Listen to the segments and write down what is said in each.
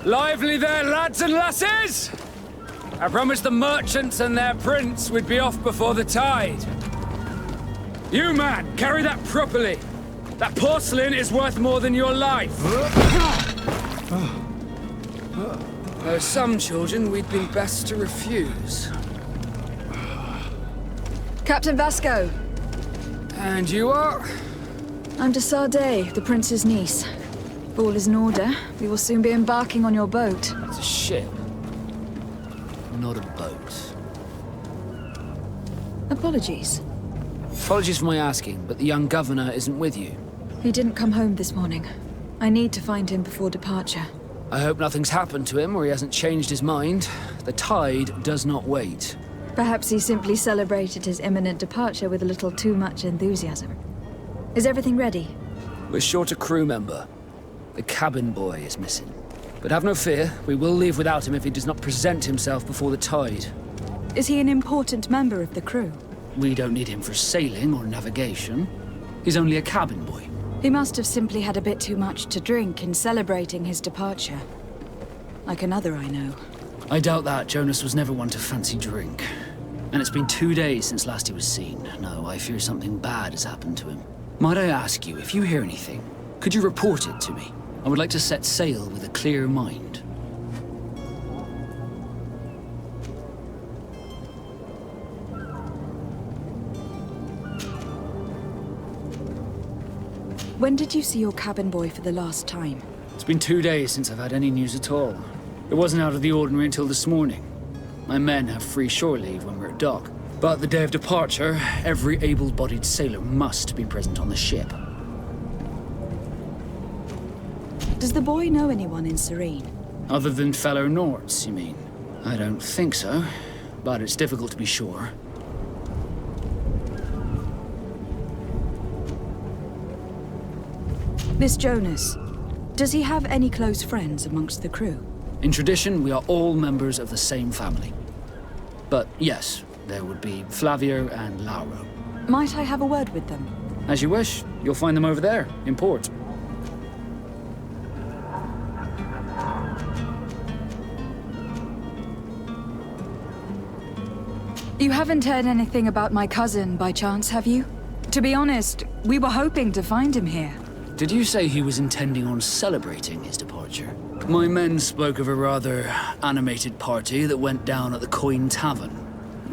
Lively there, lads and lasses! I promised the merchants and their prince we'd be off before the tide. You, man, carry that properly. That porcelain is worth more than your life. There are some children we'd been best to refuse. Captain Vasco. And you are? I'm de Sade, the prince's niece. If all is in order, we will soon be embarking on your boat. It's a ship. Not a boat. Apologies. Apologies for my asking, but the young governor isn't with you. He didn't come home this morning. I need to find him before departure. I hope nothing's happened to him or he hasn't changed his mind. The tide does not wait. Perhaps he simply celebrated his imminent departure with a little too much enthusiasm. Is everything ready? We're short a crew member. The cabin boy is missing. But have no fear, we will leave without him if he does not present himself before the tide. Is he an important member of the crew? We don't need him for sailing or navigation. He's only a cabin boy. He must have simply had a bit too much to drink in celebrating his departure. Like another I know. I doubt that. Jonas was never one to fancy drink. And it's been 2 days since last he was seen. No, I fear something bad has happened to him. Might I ask you, if you hear anything, could you report it to me? I would like to set sail with a clear mind. When did you see your cabin boy for the last time? It's been 2 days since I've had any news at all. It wasn't out of the ordinary until this morning. My men have free shore leave when we're at dock. But the day of departure, every able-bodied sailor must be present on the ship. Does the boy know anyone in Serene? Other than fellow Norts, you mean? I don't think so, but it's difficult to be sure. This Jonas, does he have any close friends amongst the crew? In tradition, we are all members of the same family. But yes, there would be Flavio and Lauro. Might I have a word with them? As you wish. You'll find them over there, in port. You haven't heard anything about my cousin, by chance, have you? To be honest, we were hoping to find him here. Did you say he was intending on celebrating his departure? My men spoke of a rather animated party that went down at the Coin Tavern,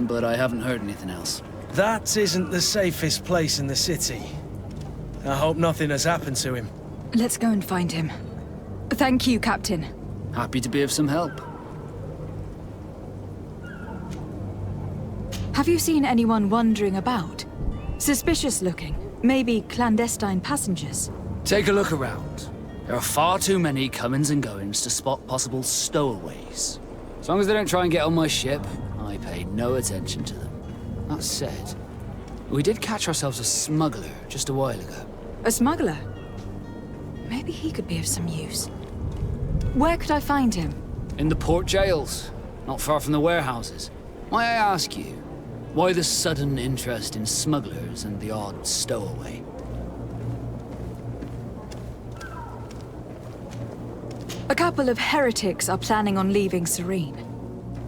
but I haven't heard anything else. That isn't the safest place in the city. I hope nothing has happened to him. Let's go and find him. Thank you, Captain. Happy to be of some help. Have you seen anyone wandering about? Suspicious looking. Maybe clandestine passengers. Take a look around. There are far too many comings and goings to spot possible stowaways. As long as they don't try and get on my ship, I pay no attention to them. That said, we did catch ourselves a smuggler just a while ago. A smuggler? Maybe he could be of some use. Where could I find him? In the port jails, not far from the warehouses. May I ask you, why the sudden interest in smugglers and the odd stowaway? A couple of heretics are planning on leaving Serene.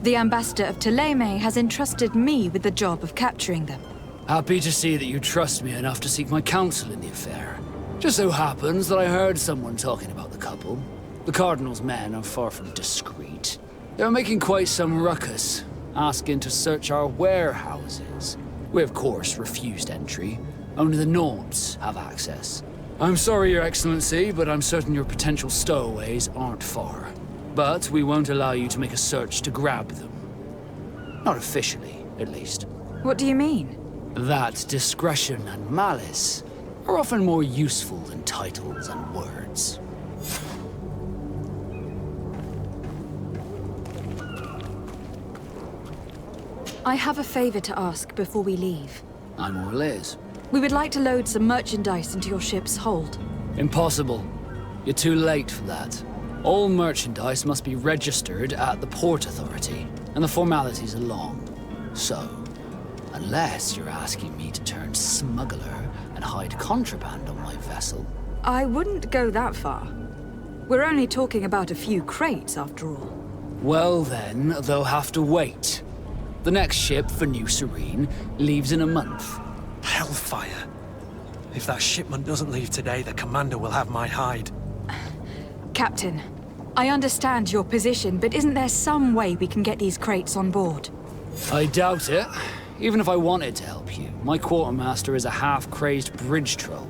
The ambassador of Ptolemy has entrusted me with the job of capturing them. Happy to see that you trust me enough to seek my counsel in the affair. Just so happens that I heard someone talking about the couple. The Cardinal's men are far from discreet. They're making quite some ruckus, asking to search our warehouses. We, of course, refused entry. Only the Nords have access. I'm sorry, Your Excellency, but I'm certain your potential stowaways aren't far. But we won't allow you to make a search to grab them. Not officially, at least. What do you mean? That discretion and malice are often more useful than titles and words. I have a favor to ask before we leave. I'm all ears. We would like to load some merchandise into your ship's hold. Impossible. You're too late for that. All merchandise must be registered at the Port Authority, and the formalities are long. So, unless you're asking me to turn smuggler and hide contraband on my vessel. I wouldn't go that far. We're only talking about a few crates, after all. Well then, they'll have to wait. The next ship for New Serene leaves in a month. Hellfire. If that shipment doesn't leave today, the commander will have my hide. Captain, I understand your position, but isn't there some way we can get these crates on board? I doubt it. Even if I wanted to help you, my quartermaster is a half-crazed bridge troll.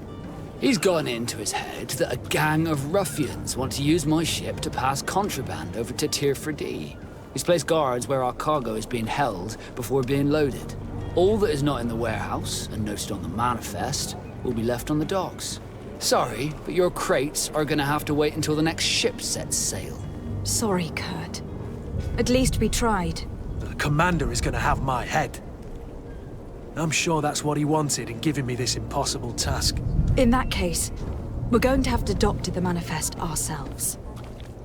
He's gotten it into his head that a gang of ruffians want to use my ship to pass contraband over to Tier 4D. He's placed guards where our cargo is being held before being loaded. All that is not in the warehouse, and noted on the manifest, will be left on the docks. Sorry, but your crates are gonna have to wait until the next ship sets sail. Sorry, Kurt. At least we tried. The commander is gonna have my head. I'm sure that's what he wanted in giving me this impossible task. In that case, we're going to have to doctor the manifest ourselves.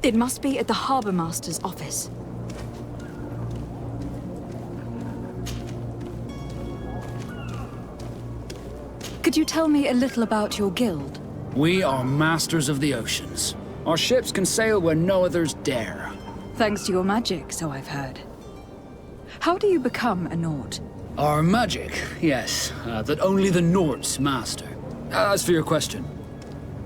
It must be at the Harbour Master's office. Could you tell me a little about your guild? We are masters of the oceans. Our ships can sail where no others dare. Thanks to your magic, so I've heard. How do you become a Nord? Our magic, yes, that only the Nords master. As for your question,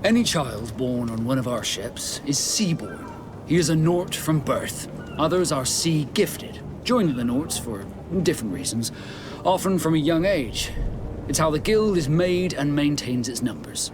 any child born on one of our ships is seaborn. He is a Nort from birth. Others are sea-gifted, joining the Nords for different reasons, often from a young age. It's how the guild is made and maintains its numbers.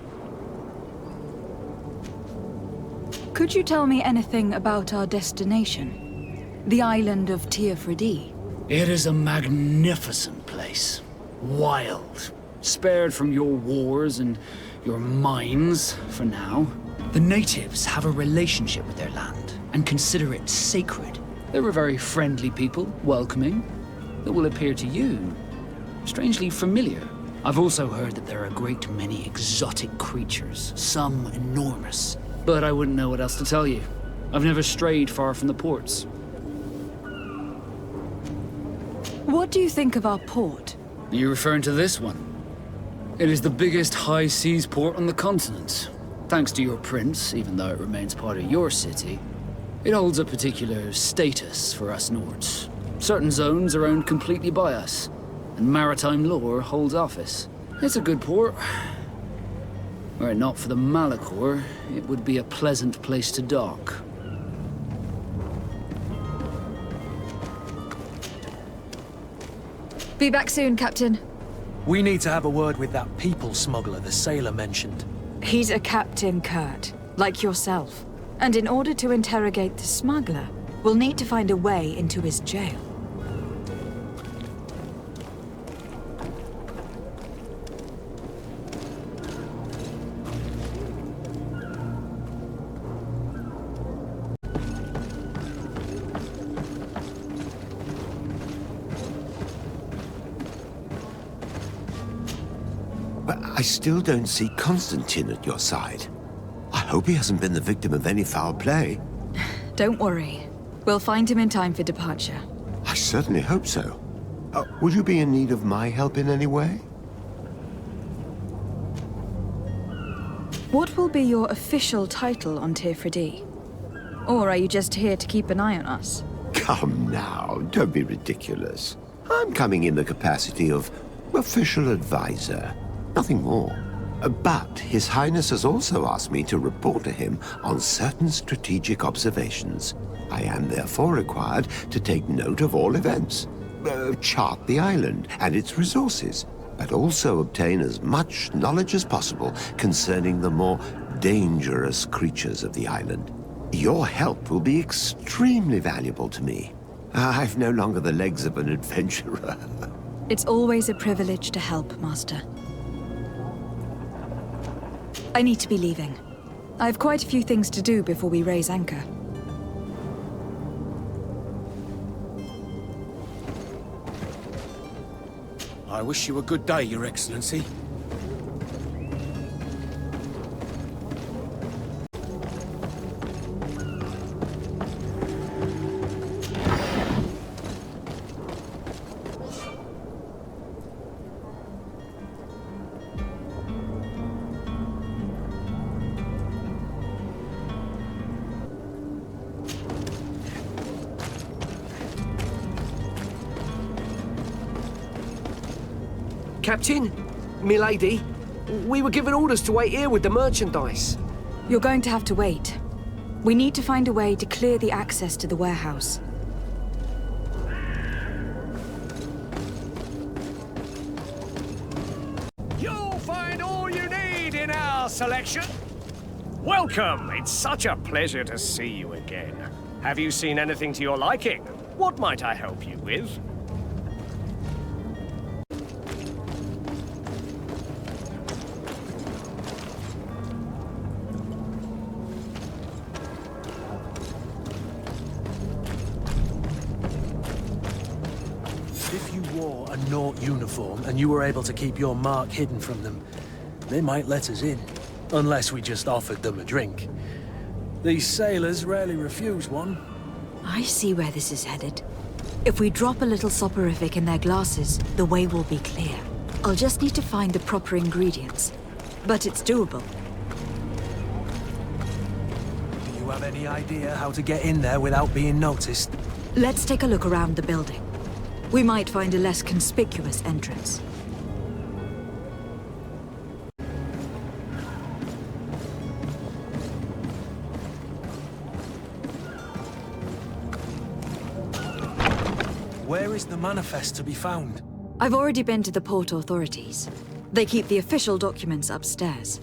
Could you tell me anything about our destination? The island of Tier 4D? It is a magnificent place. Wild. Spared from your wars and your mines, for now. The natives have a relationship with their land and consider it sacred. They're a very friendly people, welcoming, that will appear to you strangely familiar. I've also heard that there are a great many exotic creatures, some enormous. But I wouldn't know what else to tell you. I've never strayed far from the ports. What do you think of our port? Are you referring to this one? It is the biggest high seas port on the continent. Thanks to your prince, even though it remains part of your city, it holds a particular status for us Nords. Certain zones are owned completely by us, and maritime law holds office. It's a good port. Were it not for the Malachor, it would be a pleasant place to dock. Be back soon, Captain. We need to have a word with that people smuggler the sailor mentioned. He's a captain, Kurt, like yourself. And in order to interrogate the smuggler, we'll need to find a way into his jail. I still don't see Constantine at your side. I hope he hasn't been the victim of any foul play. Don't worry. We'll find him in time for departure. I certainly hope so. Would you be in need of my help in any way? What will be your official title on Tier 4D? Or are you just here to keep an eye on us? Come now, don't be ridiculous. I'm coming in the capacity of official advisor. Nothing more. But His Highness has also asked me to report to him on certain strategic observations. I am therefore required to take note of all events, chart the island and its resources, but also obtain as much knowledge as possible concerning the more dangerous creatures of the island. Your help will be extremely valuable to me. I've no longer the legs of an adventurer. It's always a privilege to help, Master. I need to be leaving. I have quite a few things to do before we raise anchor. I wish you a good day, Your Excellency. Captain, milady, we were given orders to wait here with the merchandise. You're going to have to wait. We need to find a way to clear the access to the warehouse. You'll find all you need in our selection. Welcome. It's such a pleasure to see you again. Have you seen anything to your liking? What might I help you with? If you wore a Naut uniform and you were able to keep your mark hidden from them, they might let us in. Unless we just offered them a drink. These sailors rarely refuse one. I see where this is headed. If we drop a little soporific in their glasses, the way will be clear. I'll just need to find the proper ingredients. But it's doable. Do you have any idea how to get in there without being noticed? Let's take a look around the building. We might find a less conspicuous entrance. Where is the manifest to be found? I've already been to the port authorities. They keep the official documents upstairs.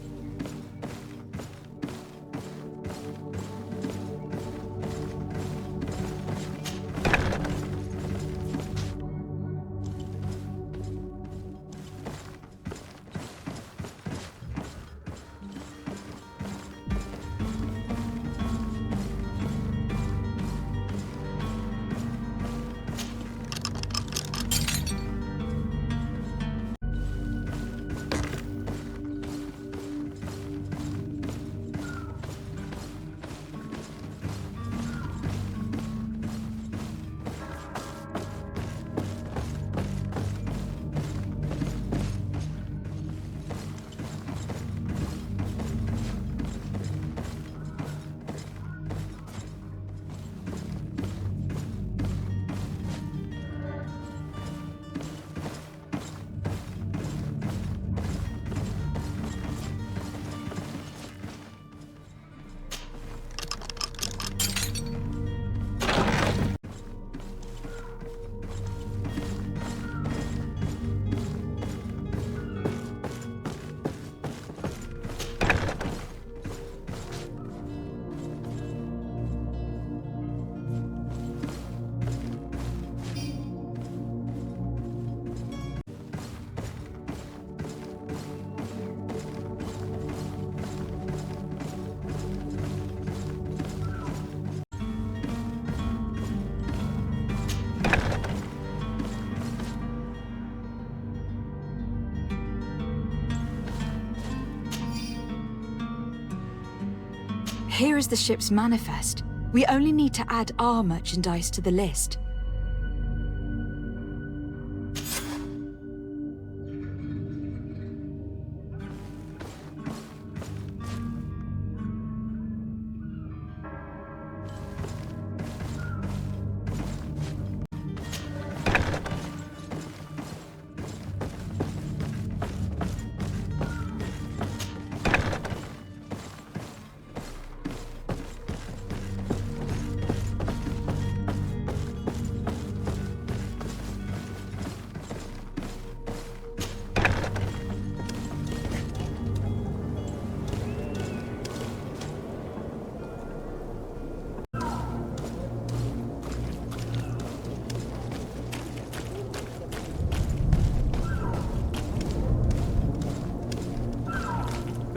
Here is the ship's manifest. We only need to add our merchandise to the list.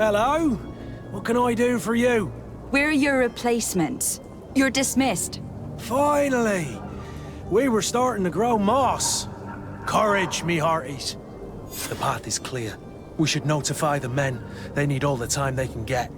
Hello? What can I do for you? We're your replacements. You're dismissed. Finally! We were starting to grow moss. Courage, me hearties. The path is clear. We should notify the men. They need all the time they can get.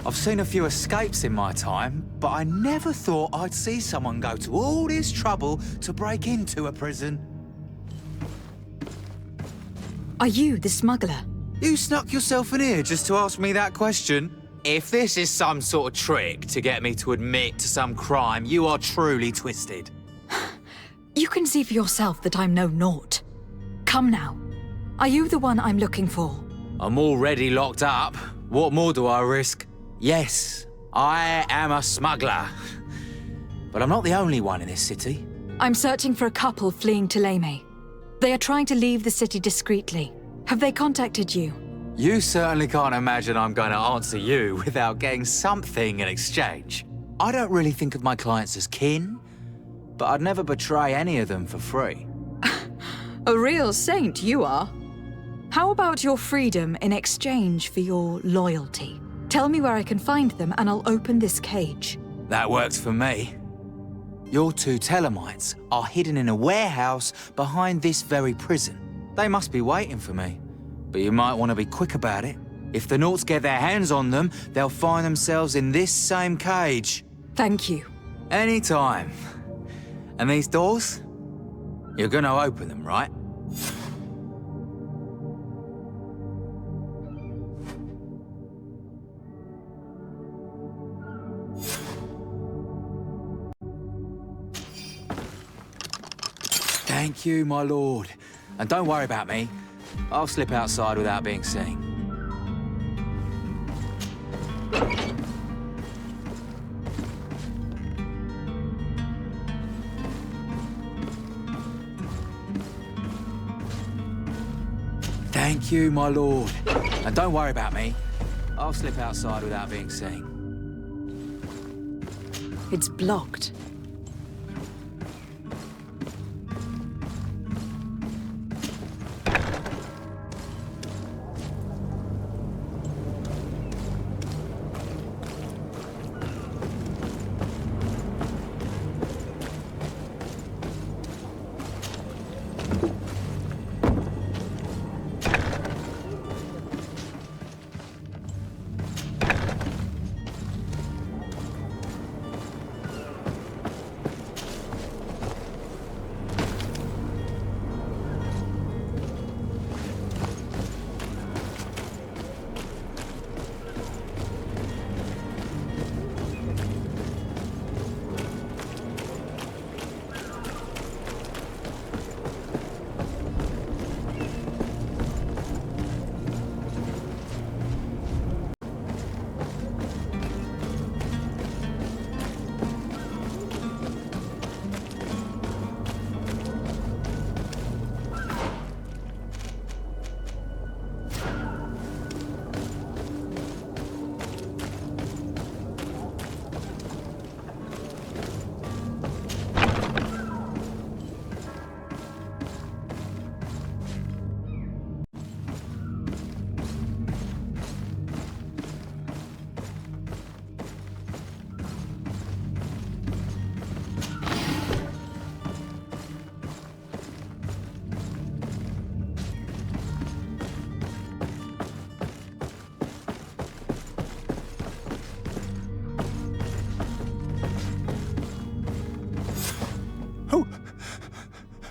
I've seen a few escapes in my time, but I never thought I'd see someone go to all this trouble to break into a prison. Are you the smuggler? You snuck yourself in here just to ask me that question? If this is some sort of trick to get me to admit to some crime, you are truly twisted. You can see for yourself that I'm no naught. Come now. Are you the one I'm looking for? I'm already locked up. What more do I risk? Yes, I am a smuggler. But I'm not the only one in this city. I'm searching for a couple fleeing Theleme. They are trying to leave the city discreetly. Have they contacted you? You certainly can't imagine I'm going to answer you without getting something in exchange. I don't really think of my clients as kin, but I'd never betray any of them for free. A real saint you are. How about your freedom in exchange for your loyalty? Tell me where I can find them and I'll open this cage. That works for me. Your two Telemites are hidden in a warehouse behind this very prison. They must be waiting for me, but you might want to be quick about it. If the Naughts get their hands on them, they'll find themselves in this same cage. Thank you. Anytime. And these doors? You're gonna open them, right? Thank you, my lord. And don't worry about me. I'll slip outside without being seen. Thank you, my lord. And don't worry about me. I'll slip outside without being seen. It's blocked.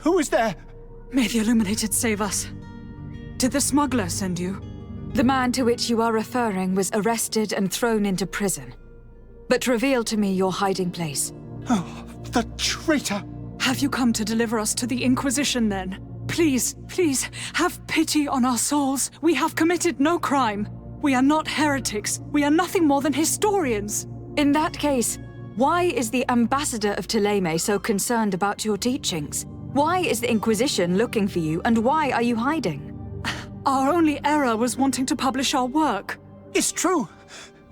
Who is there? May the Illuminated save us. Did the smuggler send you? The man to which you are referring was arrested and thrown into prison. But reveal to me your hiding place. Oh, the traitor! Have you come to deliver us to the Inquisition, then? Please, please, have pity on our souls. We have committed no crime. We are not heretics. We are nothing more than historians. In that case, why is the ambassador of Theleme so concerned about your teachings? Why is the Inquisition looking for you, and why are you hiding? Our only error was wanting to publish our work. It's true.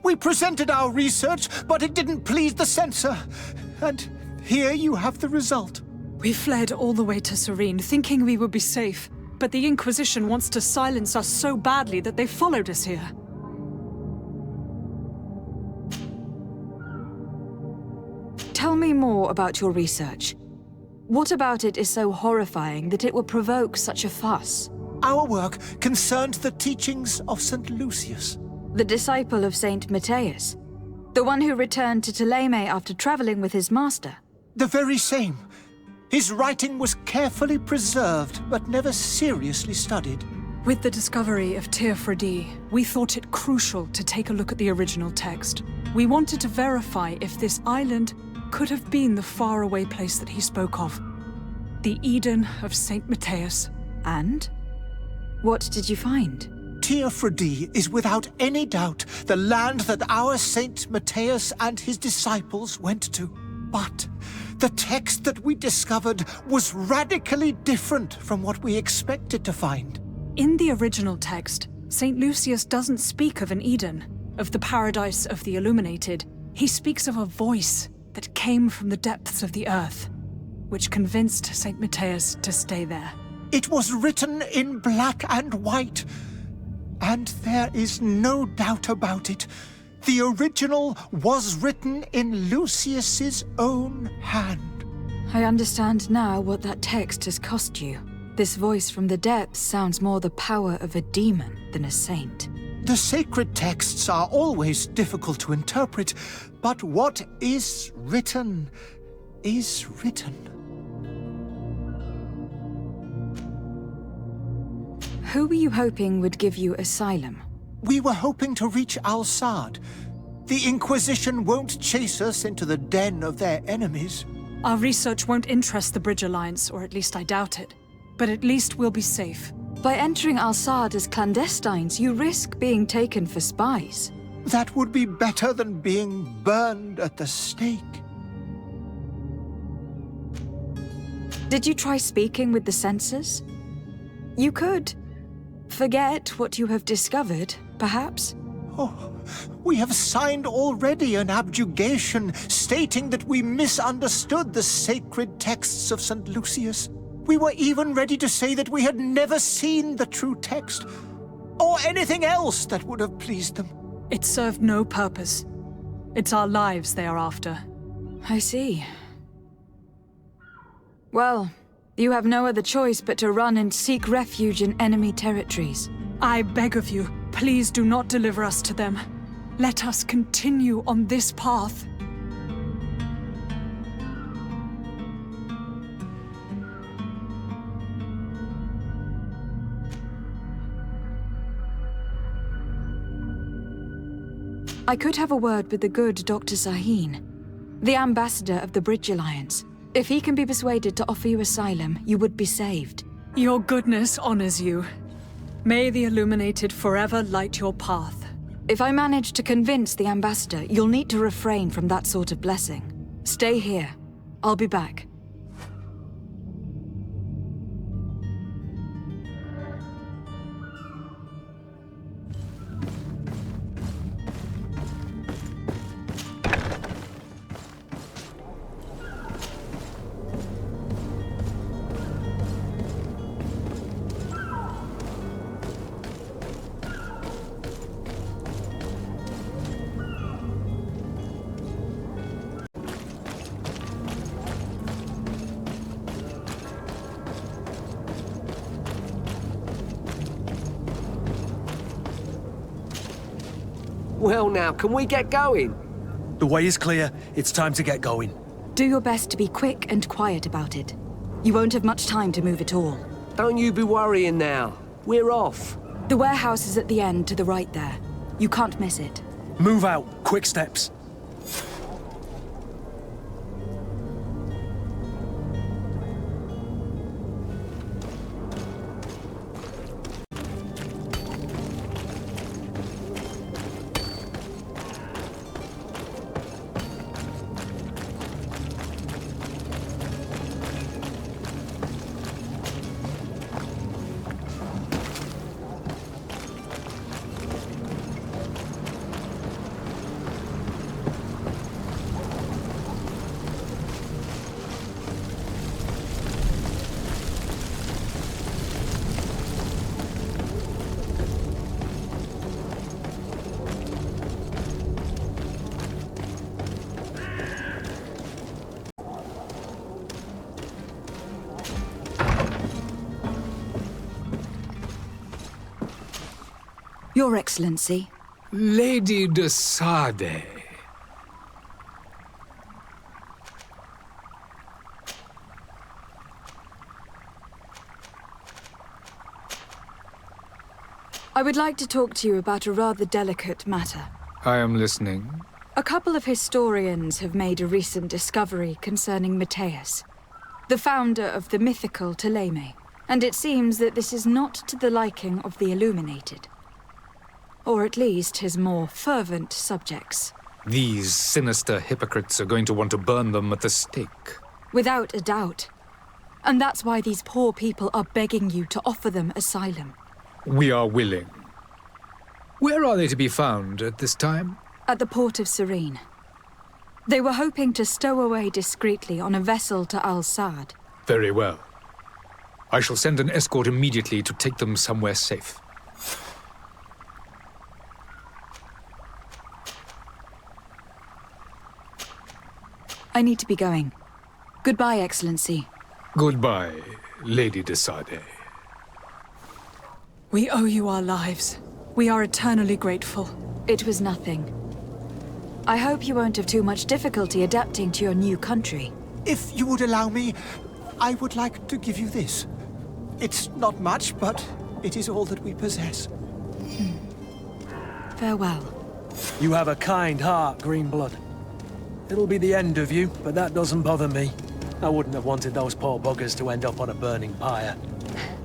We presented our research, but it didn't please the censor. And here you have the result. We fled all the way to Serene, thinking we would be safe. But the Inquisition wants to silence us so badly that they followed us here. Tell me more about your research. What about it is so horrifying that it will provoke such a fuss? Our work concerned the teachings of St. Lucius. The disciple of Saint Matthias? The one who returned to Ptolemy after traveling with his master? The very same. His writing was carefully preserved, but never seriously studied. With the discovery of Teofredi, we thought it crucial to take a look at the original text. We wanted to verify if this island could have been the faraway place that he spoke of. The Eden of Saint Matthias. And? What did you find? Teofredi is without any doubt the land that our Saint Matthias and his disciples went to. But the text that we discovered was radically different from what we expected to find. In the original text, St. Lucius doesn't speak of an Eden, of the paradise of the illuminated. He speaks of a voice that came from the depths of the earth, which convinced St. Matthias to stay there. It was written in black and white, and there is no doubt about it. The original was written in Lucius's own hand. I understand now what that text has cost you. This voice from the depths sounds more the power of a demon than a saint. The sacred texts are always difficult to interpret, but what is written is written. Who were you hoping would give you asylum? We were hoping to reach Al-Sad. The Inquisition won't chase us into the den of their enemies. Our research won't interest the Bridge Alliance, or at least I doubt it. But at least we'll be safe. By entering Al-Sad as clandestines, you risk being taken for spies. That would be better than being burned at the stake. Did you try speaking with the censors? You could. Forget what you have discovered, perhaps? Oh, we have signed already an abjugation stating that we misunderstood the sacred texts of St. Lucius. We were even ready to say that we had never seen the true text, or anything else that would have pleased them. It served no purpose. It's our lives they are after. I see. Well, you have no other choice but to run and seek refuge in enemy territories. I beg of you, please do not deliver us to them. Let us continue on this path. I could have a word with the good Dr. Sahin, the ambassador of the Bridge Alliance. If he can be persuaded to offer you asylum, you would be saved. Your goodness honors you. May the Illuminated forever light your path. If I manage to convince the ambassador, you'll need to refrain from that sort of blessing. Stay here. I'll be back. Well now, can we get going? The way is clear. It's time to get going. Do your best to be quick and quiet about it. You won't have much time to move at all. Don't you be worrying now. We're off. The warehouse is at the end to the right there. You can't miss it. Move out. Quick steps. Your Excellency, Lady de Sade. I would like to talk to you about a rather delicate matter. I am listening. A couple of historians have made a recent discovery concerning Matthias, the founder of the mythical Theleme, and it seems that this is not to the liking of the Illuminated. Or at least his more fervent subjects. These sinister hypocrites are going to want to burn them at the stake. Without a doubt. And that's why these poor people are begging you to offer them asylum. We are willing. Where are they to be found at this time? At the port of Serene. They were hoping to stow away discreetly on a vessel to Al-Sad. Very well. I shall send an escort immediately to take them somewhere safe. I need to be going. Goodbye, Excellency. Goodbye, Lady de Sade. We owe you our lives. We are eternally grateful. It was nothing. I hope you won't have too much difficulty adapting to your new country. If you would allow me, I would like to give you this. It's not much, but it is all that we possess. Farewell. You have a kind heart, Greenblood. It'll be the end of you, but that doesn't bother me. I wouldn't have wanted those poor buggers to end up on a burning pyre.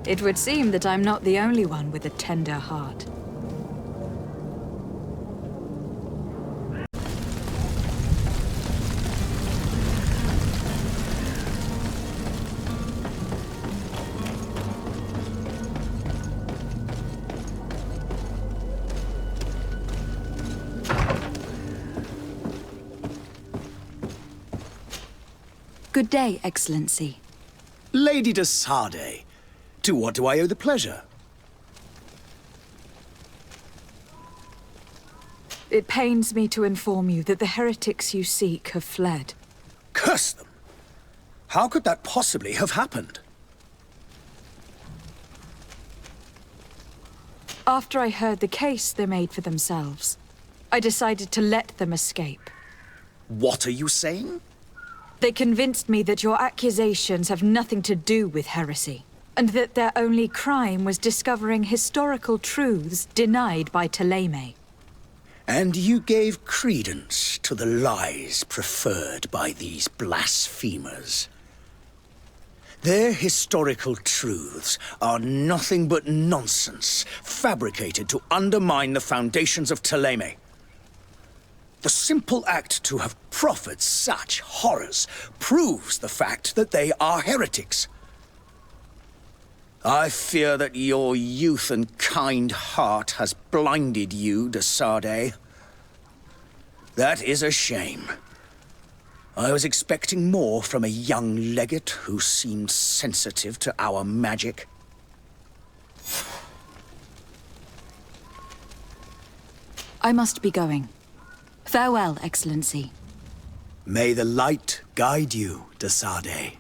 It would seem that I'm not the only one with a tender heart. Good day, Excellency. Lady de Sade, to what do I owe the pleasure? It pains me to inform you that the heretics you seek have fled. Curse them! How could that possibly have happened? After I heard the case they made for themselves, I decided to let them escape. What are you saying? They convinced me that your accusations have nothing to do with heresy, and that their only crime was discovering historical truths denied by Theleme. And you gave credence to the lies preferred by these blasphemers. Their historical truths are nothing but nonsense, fabricated to undermine the foundations of Theleme. The simple act to have proffered such horrors proves the fact that they are heretics. I fear that your youth and kind heart has blinded you, de Sade. That is a shame. I was expecting more from a young legate who seemed sensitive to our magic. I must be going. Farewell, Excellency. May the light guide you, de Sade.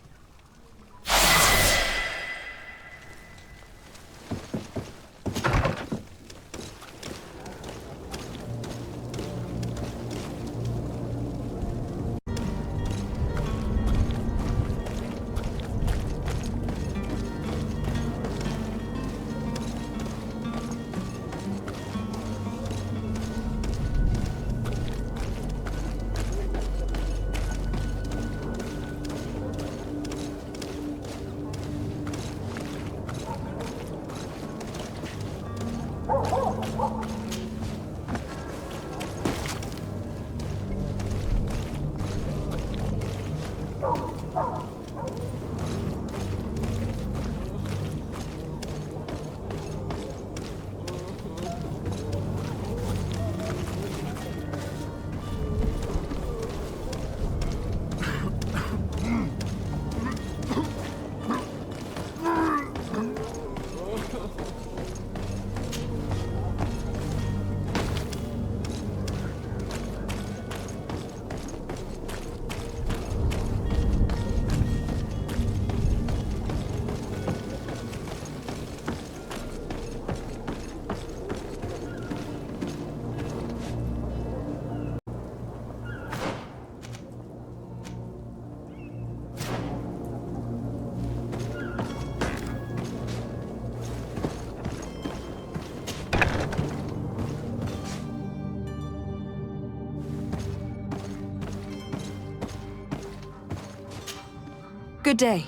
Good day.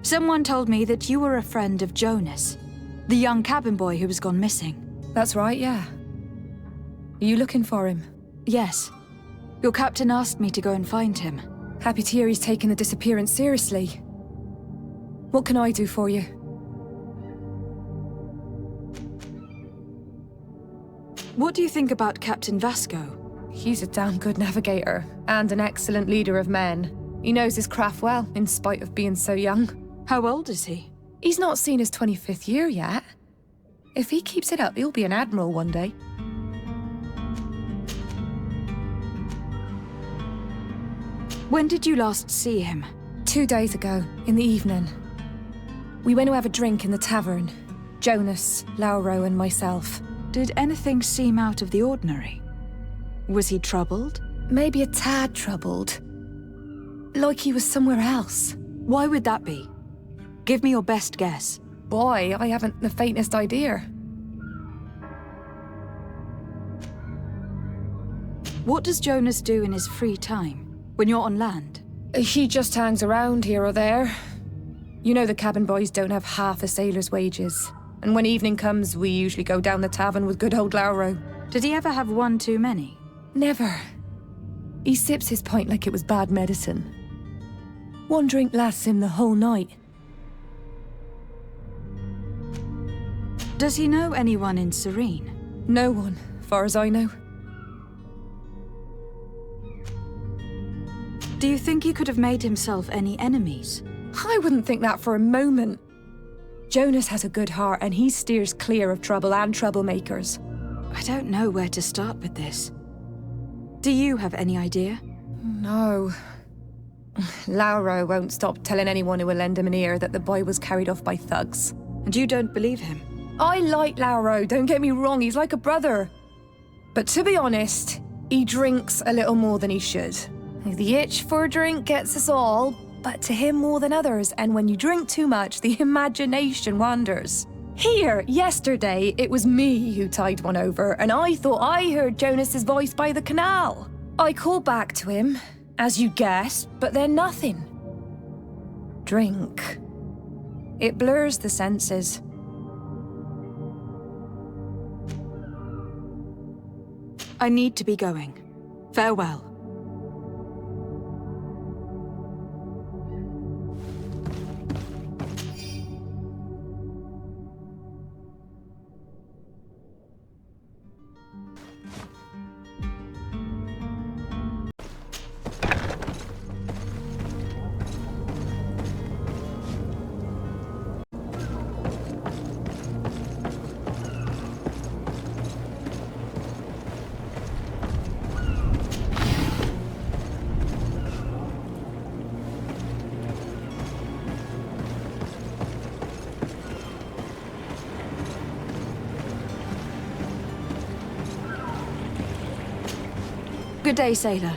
Someone told me that you were a friend of Jonas, the young cabin boy who has gone missing. That's right, yeah. Are you looking for him? Yes. Your captain asked me to go and find him. Happy to hear he's taken the disappearance seriously. What can I do for you? What do you think about Captain Vasco? He's a damn good navigator, and an excellent leader of men. He knows his craft well, in spite of being so young. How old is he? He's not seen his 25th year yet. If he keeps it up, he'll be an admiral one day. When did you last see him? 2 days ago, in the evening. We went to have a drink in the tavern. Jonas, Lauro, and myself. Did anything seem out of the ordinary? Was he troubled? Maybe a tad troubled. Like he was somewhere else. Why would that be? Give me your best guess. Boy, I haven't the faintest idea. What does Jonas do in his free time, when you're on land? He just hangs around here or there. You know the cabin boys don't have half a sailor's wages. And when evening comes, we usually go down the tavern with good old Lauro. Did he ever have one too many? Never. He sips his pint like it was bad medicine. One drink lasts him the whole night. Does he know anyone in Serene? No one, far as I know. Do you think he could have made himself any enemies? I wouldn't think that for a moment. Jonas has a good heart and he steers clear of trouble and troublemakers. I don't know where to start with this. Do you have any idea? No. Lauro won't stop telling anyone who will lend him an ear that the boy was carried off by thugs. And you don't believe him? I like Lauro, don't get me wrong, he's like a brother. But to be honest, he drinks a little more than he should. The itch for a drink gets us all, but to him more than others, and when you drink too much, the imagination wanders. Here, yesterday, it was me who tied one over, and I thought I heard Jonas's voice by the canal. I called back to him, as you guessed, but then nothing. Drink. It blurs the senses. I need to be going. Farewell. Good day, sailor.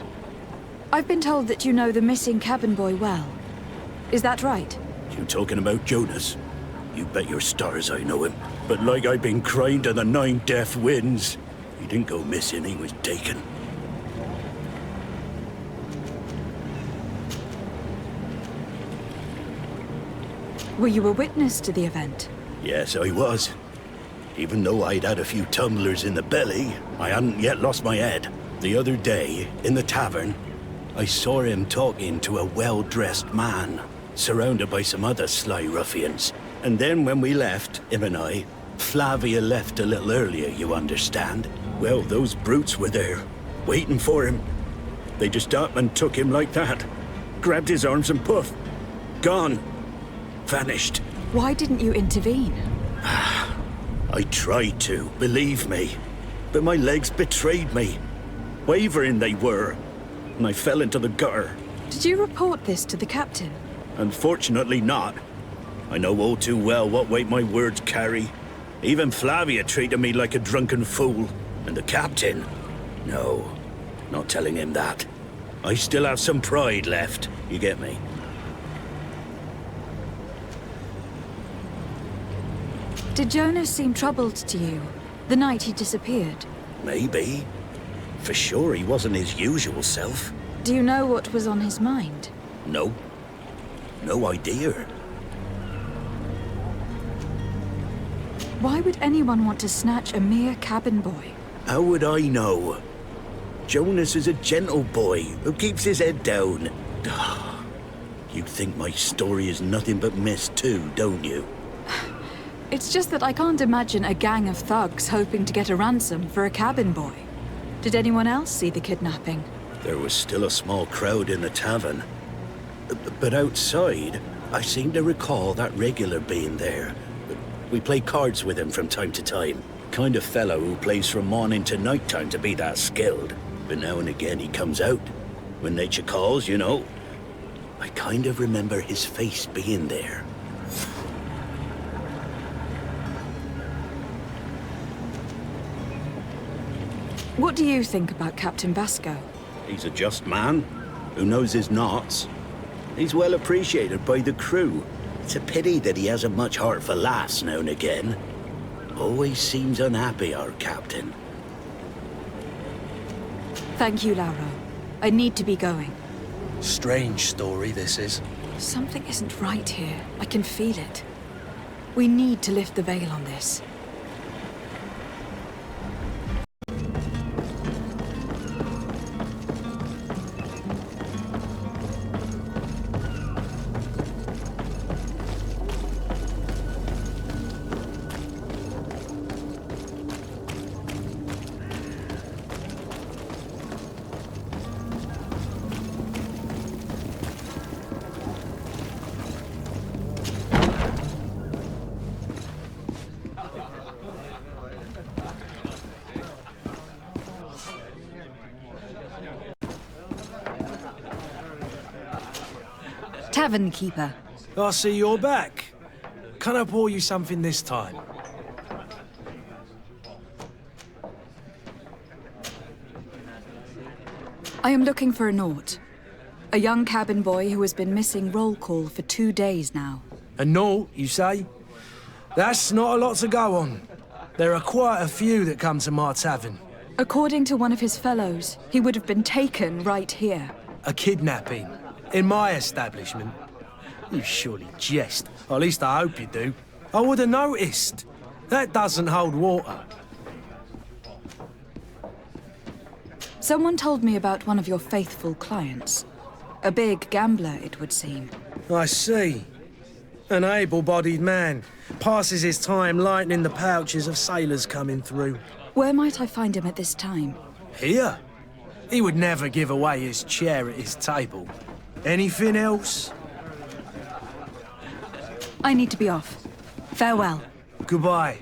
I've been told that you know the missing cabin boy well. Is that right? You talking about Jonas? You bet your stars I know him. But like I've been crying to the 9 death winds, he didn't go missing, he was taken. Were you a witness to the event? Yes, I was. Even though I'd had a few tumblers in the belly, I hadn't yet lost my head. The other day, in the tavern, I saw him talking to a well-dressed man, surrounded by some other sly ruffians. And then when we left, him and I, Flavia left a little earlier, you understand. Well, those brutes were there, waiting for him. They just up and took him like that. Grabbed his arms and poof, gone. Vanished. Why didn't you intervene? I tried to, believe me. But my legs betrayed me. Wavering they were, and I fell into the gutter. Did you report this to the captain? Unfortunately not. I know all too well what weight my words carry. Even Flavia treated me like a drunken fool. And the captain? No, not telling him that. I still have some pride left, you get me? Did Jonas seem troubled to you the night he disappeared? Maybe. For sure he wasn't his usual self. Do you know what was on his mind? No. No idea. Why would anyone want to snatch a mere cabin boy? How would I know? Jonas is a gentle boy who keeps his head down. You'd think my story is nothing but mess too, don't you? It's just that I can't imagine a gang of thugs hoping to get a ransom for a cabin boy. Did anyone else see the kidnapping? There was still a small crowd in the tavern. But outside, I seem to recall that regular being there. We play cards with him from time to time. Kind of fellow who plays from morning to night time to be that skilled. But now and again he comes out. When nature calls, you know. I kind of remember his face being there. What do you think about Captain Basco? He's a just man who knows his knots. He's well appreciated by the crew. It's a pity that he hasn't much heart for laughs now and again. Always seems unhappy, our captain. Thank you, Lauro. I need to be going. Strange story, this is. Something isn't right here. I can feel it. We need to lift the veil on this. Tavern keeper. I see you're back. Can I pour you something this time? I am looking for a Naut. A young cabin boy who has been missing roll call for 2 days now. A Naut, you say? That's not a lot to go on. There are quite a few that come to my tavern. According to one of his fellows, he would have been taken right here. A kidnapping? In my establishment? You surely jest. Or at least I hope you do. I would have noticed. That doesn't hold water. Someone told me about one of your faithful clients. A big gambler, it would seem. I see. An able-bodied man. Passes his time lightening the pouches of sailors coming through. Where might I find him at this time? Here? He would never give away his chair at his table. Anything else? I need to be off. Farewell. Goodbye.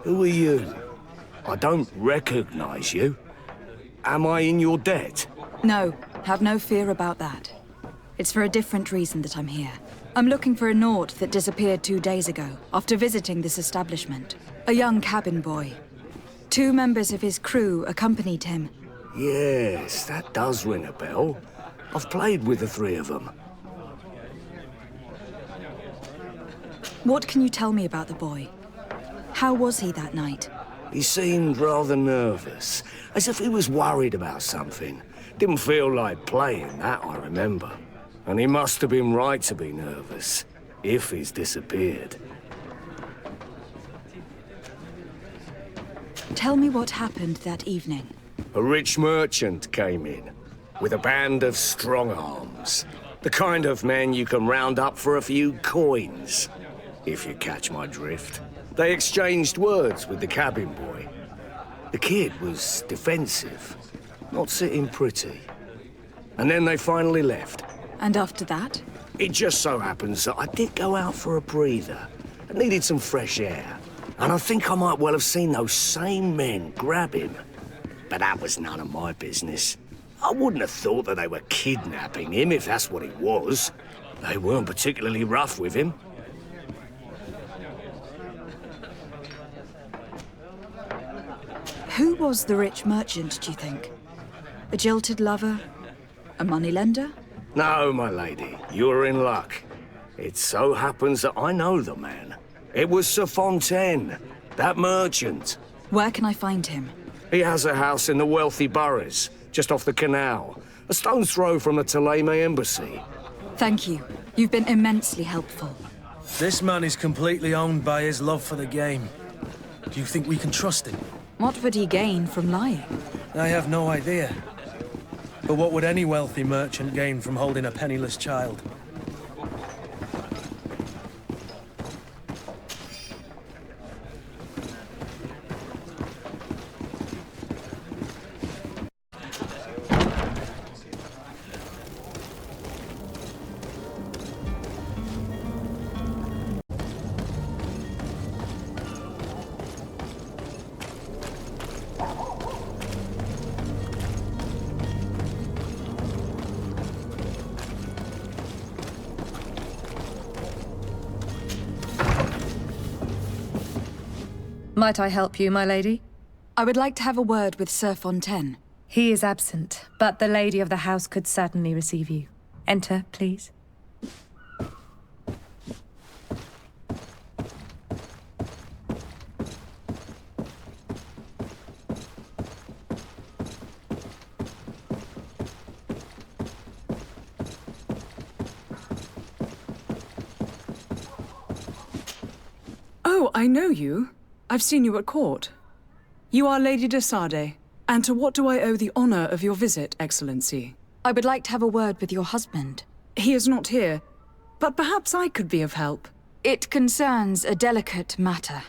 Who are you? I don't recognize you. Am I in your debt? No, have no fear about that. It's for a different reason that I'm here. I'm looking for a Naut that disappeared 2 days ago, after visiting this establishment. A young cabin boy. 2 members of his crew accompanied him. Yes, that does ring a bell. I've played with the 3 of them. What can you tell me about the boy? How was he that night? He seemed rather nervous, as if he was worried about something. Didn't feel like playing, that I remember. And he must have been right to be nervous, if he's disappeared. Tell me what happened that evening. A rich merchant came in, with a band of strong arms. The kind of men you can round up for a few coins, if you catch my drift. They exchanged words with the cabin boy. The kid was defensive, not sitting pretty. And then they finally left. And after that? It just so happens that I did go out for a breather. I needed some fresh air. And I think I might well have seen those same men grab him. But that was none of my business. I wouldn't have thought that they were kidnapping him if that's what it was. They weren't particularly rough with him. Who was the rich merchant, do you think? A jilted lover? A moneylender? No, my lady, you're in luck. It so happens that I know the man. It was Sir Fontaine, that merchant. Where can I find him? He has a house in the wealthy boroughs, just off the canal. A stone's throw from the Theleme embassy. Thank you. You've been immensely helpful. This man is completely owned by his love for the game. Do you think we can trust him? What would he gain from lying? I have no idea. But what would any wealthy merchant gain from holding a penniless child? Might I help you, my lady? I would like to have a word with Sir Fontaine. He is absent, but the lady of the house could certainly receive you. Enter, please. Oh, I know you. I've seen you at court. You are Lady de Sade. And to what do I owe the honor of your visit, Excellency? I would like to have a word with your husband. He is not here, but perhaps I could be of help. It concerns a delicate matter.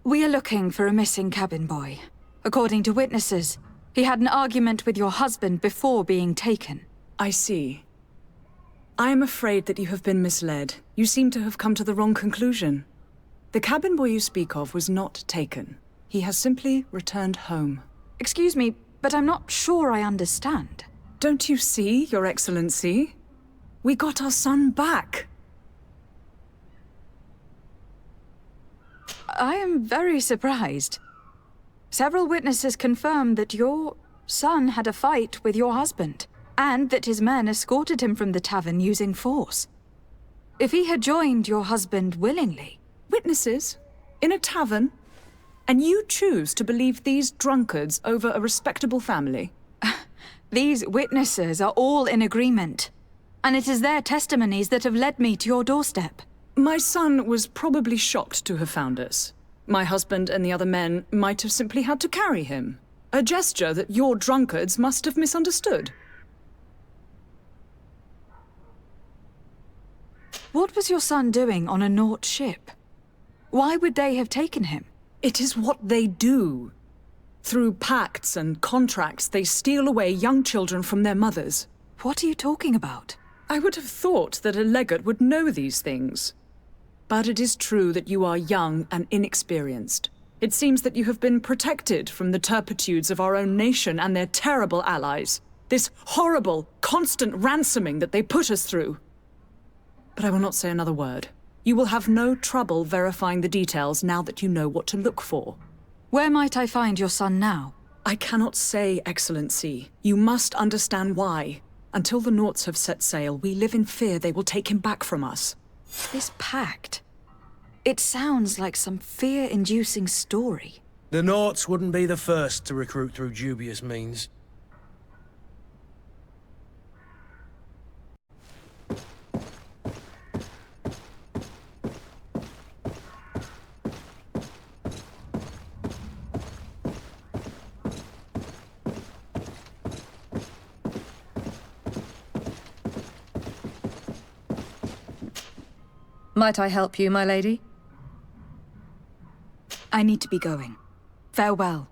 We are looking for a missing cabin boy. According to witnesses, he had an argument with your husband before being taken. I see. I am afraid that you have been misled. You seem to have come to the wrong conclusion. The cabin boy you speak of was not taken. He has simply returned home. Excuse me, but I'm not sure I understand. Don't you see, Your Excellency? We got our son back. I am very surprised. Several witnesses confirmed that your son had a fight with your husband, and that his men escorted him from the tavern using force. If he had joined your husband willingly... Witnesses? In a tavern? And you choose to believe these drunkards over a respectable family? These witnesses are all in agreement, and it is their testimonies that have led me to your doorstep. My son was probably shocked to have found us. My husband and the other men might have simply had to carry him. A gesture that your drunkards must have misunderstood. What was your son doing on a Naut ship? Why would they have taken him? It is what they do. Through pacts and contracts, they steal away young children from their mothers. What are you talking about? I would have thought that a legate would know these things. But it is true that you are young and inexperienced. It seems that you have been protected from the turpitudes of our own nation and their terrible allies. This horrible, constant ransoming that they put us through. But I will not say another word. You will have no trouble verifying the details now that you know what to look for. Where might I find your son now? I cannot say, Excellency. You must understand why. Until the Nauts have set sail, we live in fear they will take him back from us. This pact... It sounds like some fear-inducing story. The Nauts wouldn't be the first to recruit through dubious means. Might I help you, my lady? I need to be going. Farewell.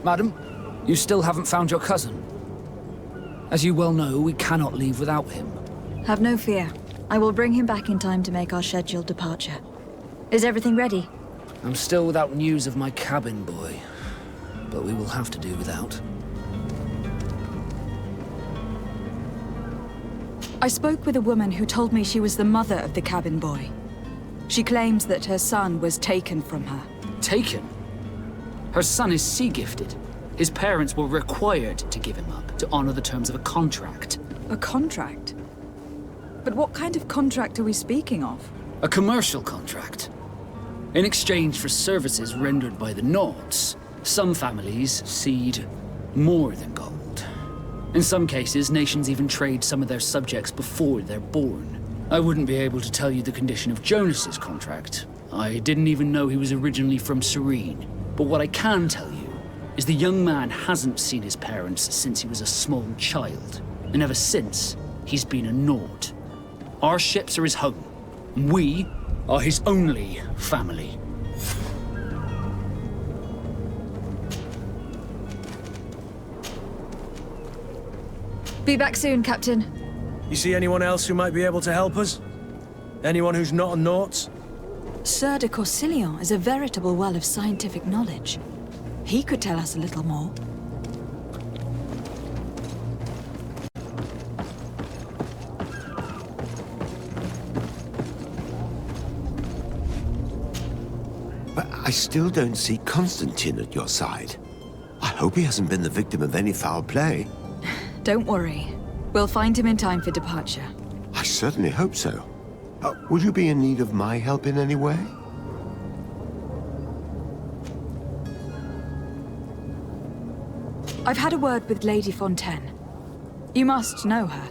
Madam, you still haven't found your cousin. As you well know, we cannot leave without him. Have no fear. I will bring him back in time to make our scheduled departure. Is everything ready? I'm still without news of my cabin boy, but we will have to do without. I spoke with a woman who told me she was the mother of the cabin boy. She claims that her son was taken from her. Taken? Her son is sea-gifted. His parents were required to give him up to honor the terms of a contract. A contract? But what kind of contract are we speaking of? A commercial contract. In exchange for services rendered by the Nauts, some families cede more than gold. In some cases, nations even trade some of their subjects before they're born. I wouldn't be able to tell you the condition of Jonas's contract. I didn't even know he was originally from Serene. But what I can tell you is the young man hasn't seen his parents since he was a small child. And ever since, he's been a Naut. Our ships are his home. And we are his only family. Be back soon, Captain. You see anyone else who might be able to help us? Anyone who's not a Naut? Sir de Corsilion is a veritable well of scientific knowledge. He could tell us a little more. But I still don't see Constantine at your side. I hope he hasn't been the victim of any foul play. Don't worry. We'll find him in time for departure. I certainly hope so. Would you be in need of my help in any way? I've had a word with Lady Fontaine. You must know her.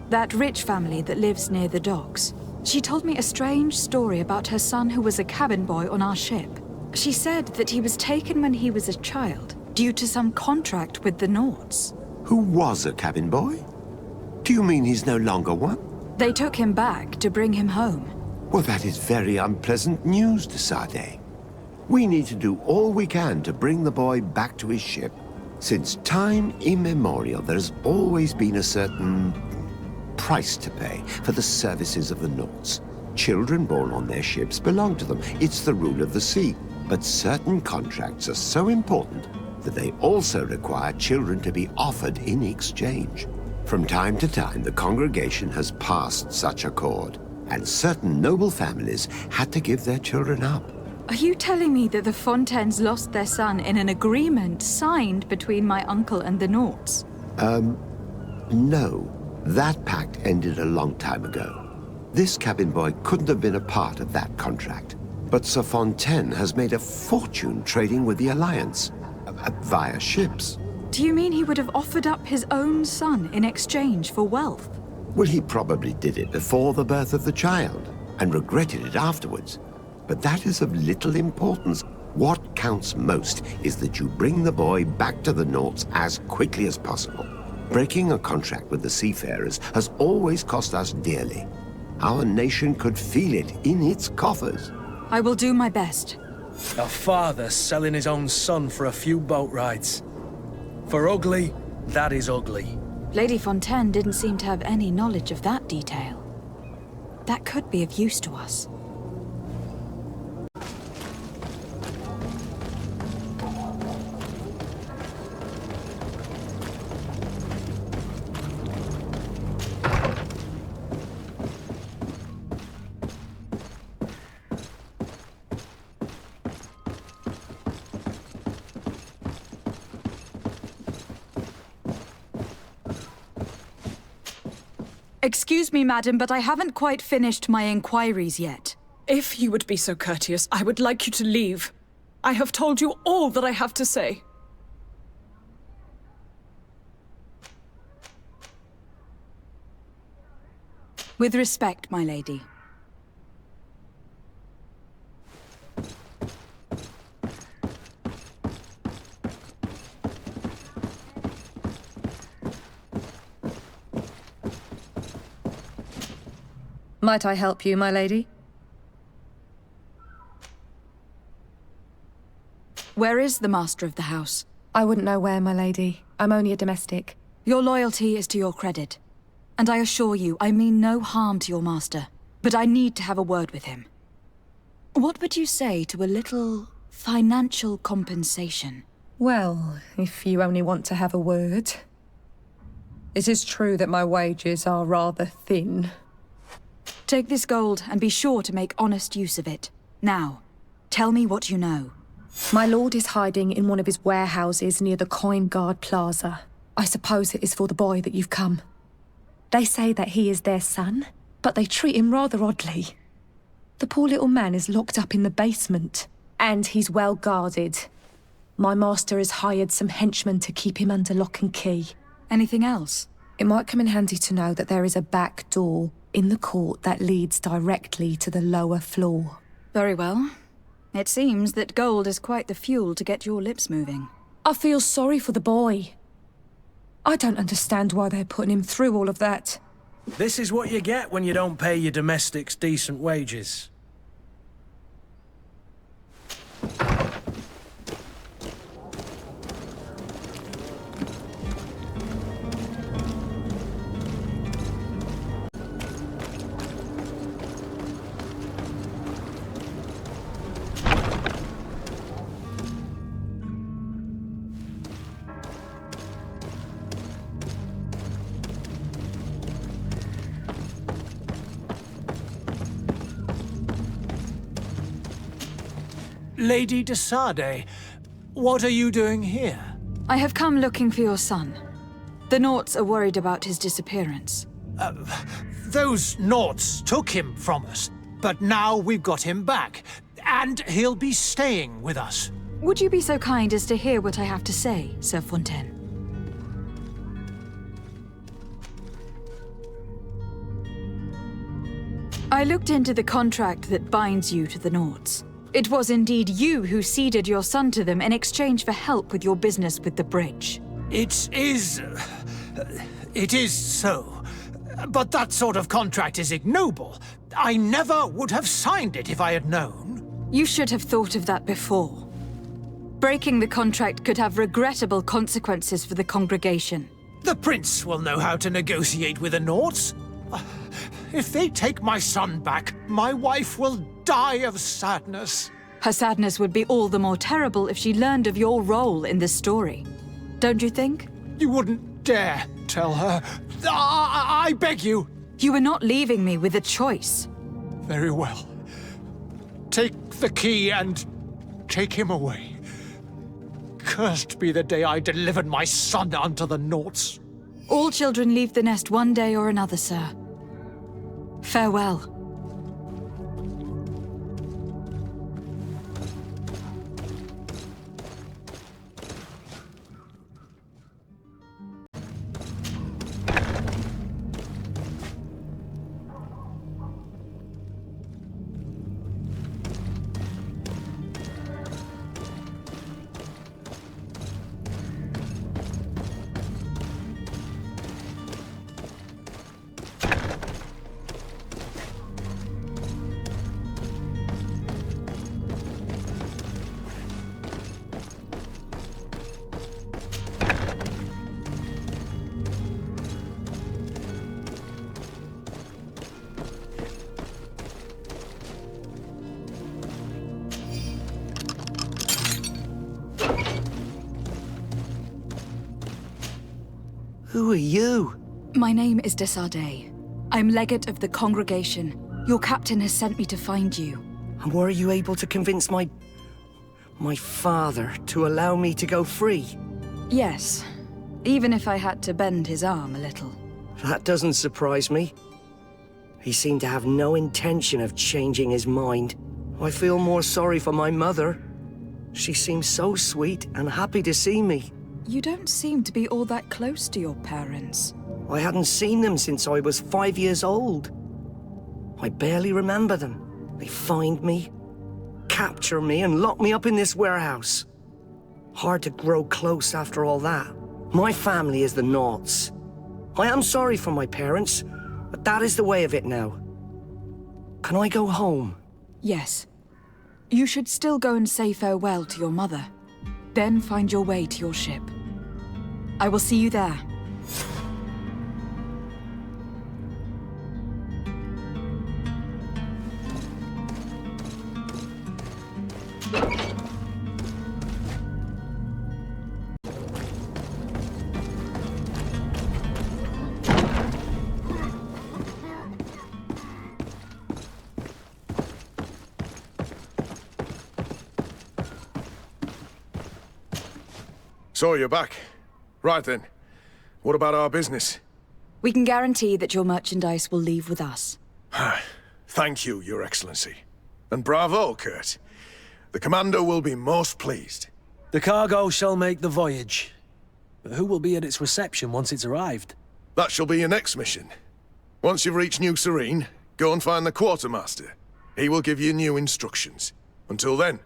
That rich family that lives near the docks. She told me a strange story about her son who was a cabin boy on our ship. She said that he was taken when he was a child, due to some contract with the Nauts. Who was a cabin boy? Do you mean he's no longer one? They took him back to bring him home. Well, that is very unpleasant news, de Sade. We need to do all we can to bring the boy back to his ship. Since time immemorial, there has always been a certain price to pay for the services of the Nauts. Children born on their ships belong to them. It's the rule of the sea. But certain contracts are so important that they also require children to be offered in exchange. From time to time, the congregation has passed such accord, and certain noble families had to give their children up. Are you telling me that the Fontaines lost their son in an agreement signed between my uncle and the Nauts? No. That pact ended a long time ago. This cabin boy couldn't have been a part of that contract. But Sir Fontaine has made a fortune trading with the Alliance, via ships. Do you mean he would have offered up his own son in exchange for wealth? Well, he probably did it before the birth of the child, and regretted it afterwards. But that is of little importance. What counts most is that you bring the boy back to the Nauts as quickly as possible. Breaking a contract with the seafarers has always cost us dearly. Our nation could feel it in its coffers. I will do my best. A father selling his own son for a few boat rides. For ugly, that is ugly. Lady Fontaine didn't seem to have any knowledge of that detail. That could be of use to us. Excuse me, madam, but I haven't quite finished my inquiries yet. If you would be so courteous, I would like you to leave. I have told you all that I have to say. With respect, my lady. Might I help you, my lady? Where is the master of the house? I wouldn't know where, my lady. I'm only a domestic. Your loyalty is to your credit. And I assure you, I mean no harm to your master. But I need to have a word with him. What would you say to a little financial compensation? Well, if you only want to have a word. It is true that my wages are rather thin. Take this gold and be sure to make honest use of it. Now, tell me what you know. My lord is hiding in one of his warehouses near the Coin Guard Plaza. I suppose it is for the boy that you've come. They say that he is their son, but they treat him rather oddly. The poor little man is locked up in the basement, and he's well guarded. My master has hired some henchmen to keep him under lock and key. Anything else? It might come in handy to know that there is a back door in the court that leads directly to the lower floor. Very well. It seems that gold is quite the fuel to get your lips moving. I feel sorry for the boy. I don't understand why they're putting him through all of that. This is what you get when you don't pay your domestics decent wages. Lady de Sade, what are you doing here? I have come looking for your son. The Naughts are worried about his disappearance. Those Naughts took him from us, but now we've got him back, and he'll be staying with us. Would you be so kind as to hear what I have to say, Sir Fontaine? I looked into the contract that binds you to the Naughts. It was indeed you who ceded your son to them in exchange for help with your business with the bridge. It is so. But that sort of contract is ignoble. I never would have signed it if I had known. You should have thought of that before. Breaking the contract could have regrettable consequences for the congregation. The prince will know how to negotiate with the Naughts. If they take my son back, my wife will die of sadness. Her sadness would be all the more terrible if she learned of your role in this story. Don't you think? You wouldn't dare tell her. I beg you. You were not leaving me with a choice. Very well. Take the key and take him away. Cursed be the day I delivered my son unto the Naughts. All children leave the nest one day or another, sir. Farewell. Who are you? My name is de Sade. I'm legate of the congregation. Your captain has sent me to find you. And were you able to convince my father to allow me to go free? Yes, even if I had to bend his arm a little. That doesn't surprise me. He seemed to have no intention of changing his mind. I feel more sorry for my mother. She seems so sweet and happy to see me. You don't seem to be all that close to your parents. I hadn't seen them since I was 5 years old. I barely remember them. They find me, capture me, and lock me up in this warehouse. Hard to grow close after all that. My family is the Naughts. I am sorry for my parents, but that is the way of it now. Can I go home? Yes. You should still go and say farewell to your mother. Then find your way to your ship. I will see you there. So you're back. Right then. What about our business? We can guarantee that your merchandise will leave with us. Thank you, Your Excellency. And bravo, Kurt. The Commander will be most pleased. The cargo shall make the voyage. But who will be at its reception once it's arrived? That shall be your next mission. Once you've reached New Serene, go and find the Quartermaster. He will give you new instructions. Until then,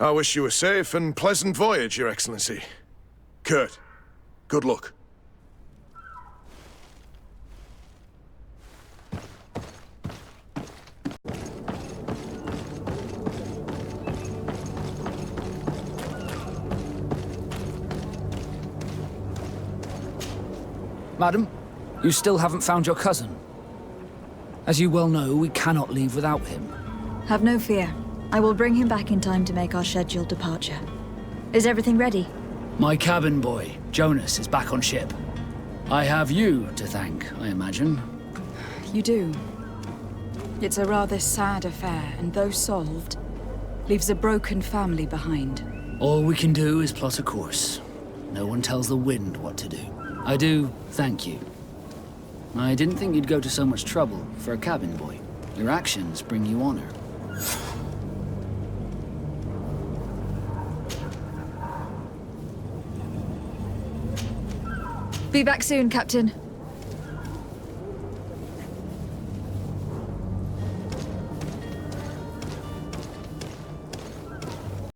I wish you a safe and pleasant voyage, Your Excellency. Kurt, good luck. Madam, you still haven't found your cousin. As you well know, we cannot leave without him. Have no fear. I will bring him back in time to make our scheduled departure. Is everything ready? My cabin boy, Jonas, is back on ship. I have you to thank, I imagine. You do. It's a rather sad affair, and though solved, leaves a broken family behind. All we can do is plot a course. No one tells the wind what to do. I do thank you. I didn't think you'd go to so much trouble for a cabin boy. Your actions bring you honor. Be back soon, Captain.